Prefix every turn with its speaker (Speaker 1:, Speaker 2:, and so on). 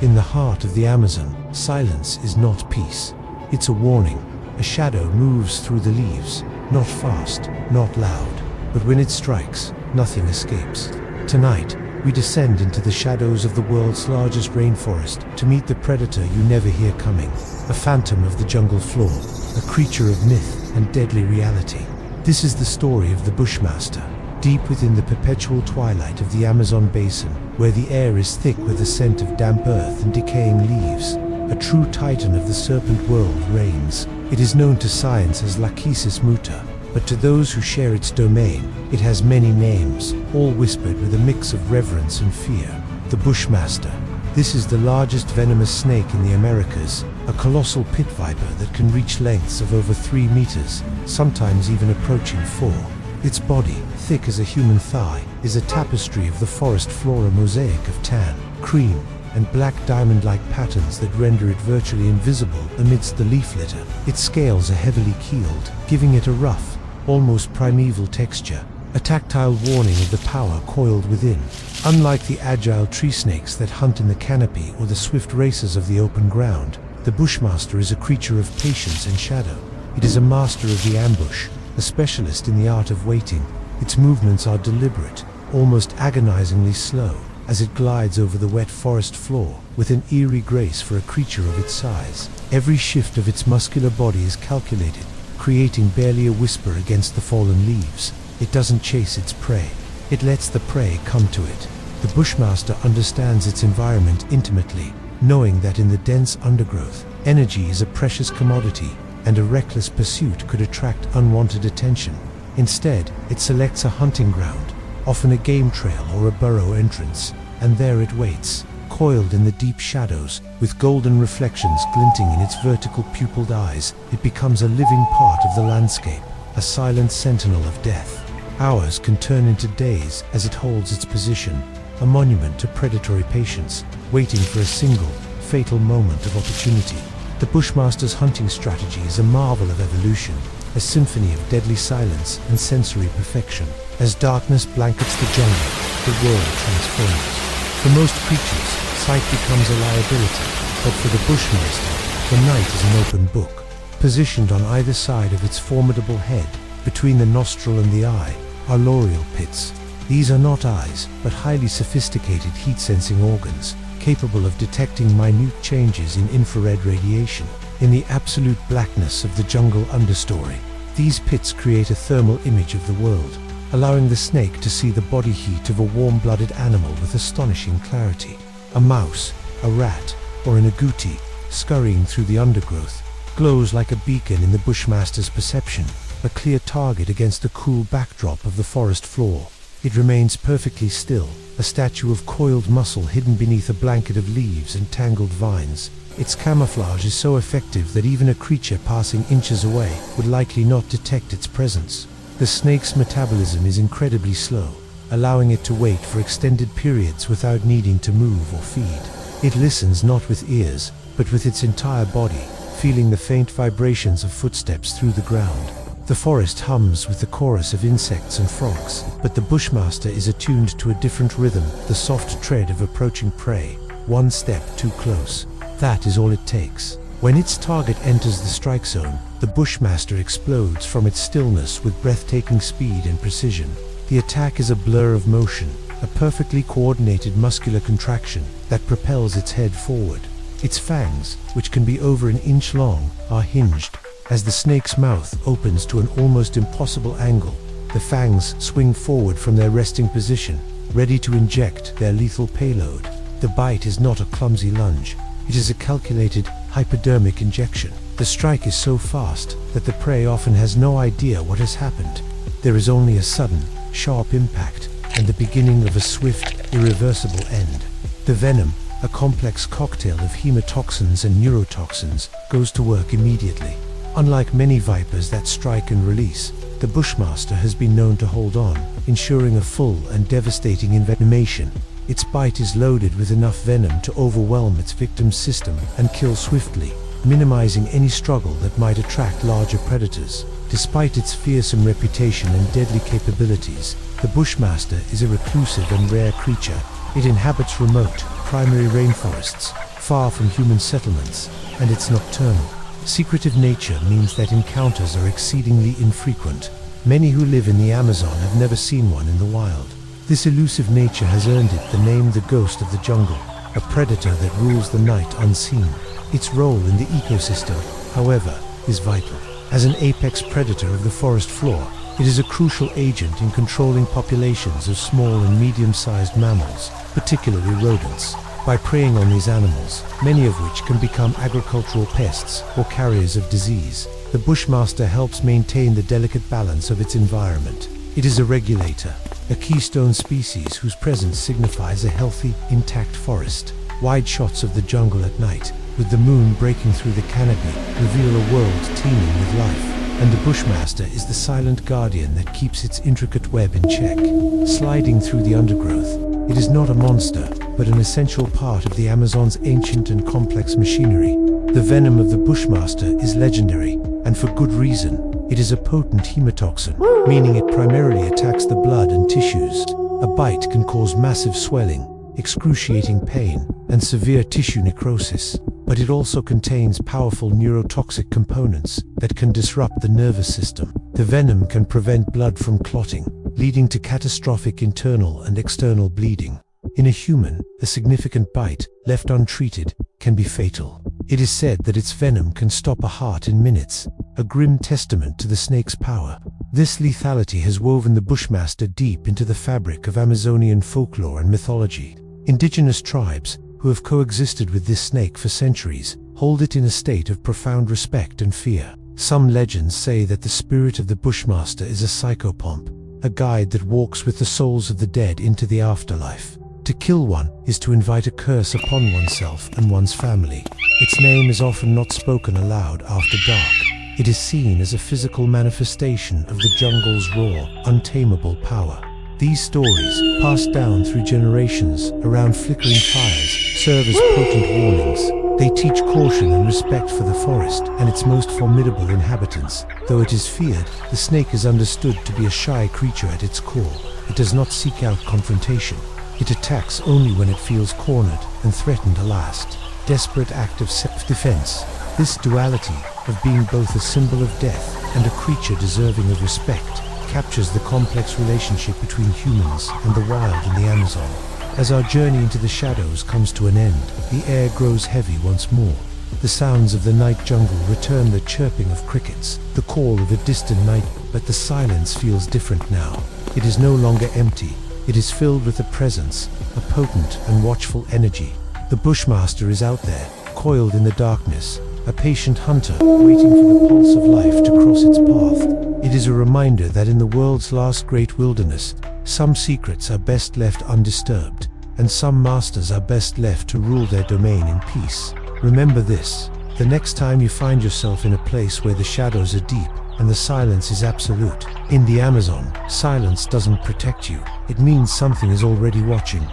Speaker 1: In the heart of the Amazon, silence is not peace. It's a warning. A shadow moves through the leaves, not fast, not loud, but when it strikes, nothing escapes. Tonight, we descend into the shadows of the world's largest rainforest to meet the predator you never hear coming, a phantom of the jungle floor, a creature of myth and deadly reality. This is the story of the Bushmaster, deep within the perpetual twilight of the Amazon basin, where the air is thick with the scent of damp earth and decaying leaves. A true titan of the serpent world reigns. It is known to science as Lachesis muta, but to those who share its domain, it has many names, all whispered with a mix of reverence and fear. The Bushmaster. This is the largest venomous snake in the Americas, a colossal pit viper that can reach lengths of over 3 meters, sometimes even approaching 4. Its body, thick as a human thigh, is a tapestry of the forest flora mosaic of tan, cream, and black diamond-like patterns that render it virtually invisible amidst the leaf litter. Its scales are heavily keeled, giving it a rough, almost primeval texture, a tactile warning of the power coiled within. Unlike the agile tree snakes that hunt in the canopy or the swift racers of the open ground, the Bushmaster is a creature of patience and shadow. It is a master of the ambush, a specialist in the art of waiting. Its movements are deliberate, almost agonizingly slow, as it glides over the wet forest floor with an eerie grace for a creature of its size. Every shift of its muscular body is calculated, creating barely a whisper against the fallen leaves. It doesn't chase its prey. It lets the prey come to it. The Bushmaster understands its environment intimately, knowing that in the dense undergrowth, energy is a precious commodity, and a reckless pursuit could attract unwanted attention. Instead, it selects a hunting ground, often a game trail or a burrow entrance, and there it waits, coiled in the deep shadows, with golden reflections glinting in its vertical pupilled eyes. It becomes a living part of the landscape, a silent sentinel of death. Hours can turn into days as it holds its position, a monument to predatory patience, waiting for a single, fatal moment of opportunity. The Bushmaster's hunting strategy is a marvel of evolution, a symphony of deadly silence and sensory perfection. As darkness blankets the jungle, the world transforms. For most creatures, sight becomes a liability, but for the Bushmaster, the night is an open book. Positioned on either side of its formidable head, between the nostril and the eye, are loreal pits. These are not eyes, but highly sophisticated heat-sensing organs, capable of detecting minute changes in infrared radiation. In the absolute blackness of the jungle understory, these pits create a thermal image of the world, allowing the snake to see the body heat of a warm-blooded animal with astonishing clarity. A mouse, a rat, or an agouti, scurrying through the undergrowth, glows like a beacon in the Bushmaster's perception, a clear target against the cool backdrop of the forest floor. It remains perfectly still, a statue of coiled muscle hidden beneath a blanket of leaves and tangled vines. Its camouflage is so effective that even a creature passing inches away would likely not detect its presence. The snake's metabolism is incredibly slow, allowing it to wait for extended periods without needing to move or feed. It listens not with ears, but with its entire body, feeling the faint vibrations of footsteps through the ground. The forest hums with the chorus of insects and frogs, but the Bushmaster is attuned to a different rhythm, the soft tread of approaching prey, one step too close. That is all it takes. When its target enters the strike zone, the Bushmaster explodes from its stillness with breathtaking speed and precision. The attack is a blur of motion, a perfectly coordinated muscular contraction that propels its head forward. Its fangs, which can be over an inch long, are hinged. As the snake's mouth opens to an almost impossible angle, the fangs swing forward from their resting position, ready to inject their lethal payload. The bite is not a clumsy lunge. It is a calculated, hypodermic injection. The strike is so fast that the prey often has no idea what has happened. There is only a sudden, sharp impact, and the beginning of a swift, irreversible end. The venom, a complex cocktail of hemotoxins and neurotoxins, goes to work immediately. Unlike many vipers that strike and release, the Bushmaster has been known to hold on, ensuring a full and devastating envenomation. Its bite is loaded with enough venom to overwhelm its victim's system and kill swiftly, minimizing any struggle that might attract larger predators. Despite its fearsome reputation and deadly capabilities, the Bushmaster is a reclusive and rare creature. It inhabits remote, primary rainforests, far from human settlements, and it's nocturnal. Secretive nature means that encounters are exceedingly infrequent. Many who live in the Amazon have never seen one in the wild. This elusive nature has earned it the name the ghost of the jungle, a predator that rules the night unseen. Its role in the ecosystem, however, is vital. As an apex predator of the forest floor, it is a crucial agent in controlling populations of small and medium-sized mammals, particularly rodents. By preying on these animals, many of which can become agricultural pests or carriers of disease, the Bushmaster helps maintain the delicate balance of its environment. It is a regulator, a keystone species whose presence signifies a healthy, intact forest. Wide shots of the jungle at night, with the moon breaking through the canopy, reveal a world teeming with life. And the Bushmaster is the silent guardian that keeps its intricate web in check. Sliding through the undergrowth, it is not a monster, but an essential part of the Amazon's ancient and complex machinery. The venom of the Bushmaster is legendary, and for good reason. It is a potent hemotoxin, meaning it primarily attacks the blood and tissues. A bite can cause massive swelling, excruciating pain, and severe tissue necrosis. But it also contains powerful neurotoxic components that can disrupt the nervous system. The venom can prevent blood from clotting, leading to catastrophic internal and external bleeding. In a human, a significant bite, left untreated, can be fatal. It is said that its venom can stop a heart in minutes, a grim testament to the snake's power. This lethality has woven the Bushmaster deep into the fabric of Amazonian folklore and mythology. Indigenous tribes, who have coexisted with this snake for centuries, hold it in a state of profound respect and fear. Some legends say that the spirit of the Bushmaster is a psychopomp, a guide that walks with the souls of the dead into the afterlife. To kill one is to invite a curse upon oneself and one's family. Its name is often not spoken aloud after dark. It is seen as a physical manifestation of the jungle's raw, untamable power. These stories, passed down through generations around flickering fires, serve as potent warnings. They teach caution and respect for the forest and its most formidable inhabitants. Though it is feared, the snake is understood to be a shy creature at its core. It does not seek out confrontation. It attacks only when it feels cornered and threatened a last, desperate act of self-defense. This duality of being both a symbol of death and a creature deserving of respect captures the complex relationship between humans and the wild in the Amazon. As our journey into the shadows comes to an end, the air grows heavy once more. The sounds of the night jungle return, the chirping of crickets, the call of a distant night, but the silence feels different now. It is no longer empty. It is filled with a presence, a potent and watchful energy. The Bushmaster is out there, coiled in the darkness, a patient hunter waiting for the pulse of life to cross its path. It is a reminder that in the world's last great wilderness, some secrets are best left undisturbed, and some masters are best left to rule their domain in peace. Remember this: the next time you find yourself in a place where the shadows are deep and the silence is absolute. In the Amazon, silence doesn't protect you. It means something is already watching.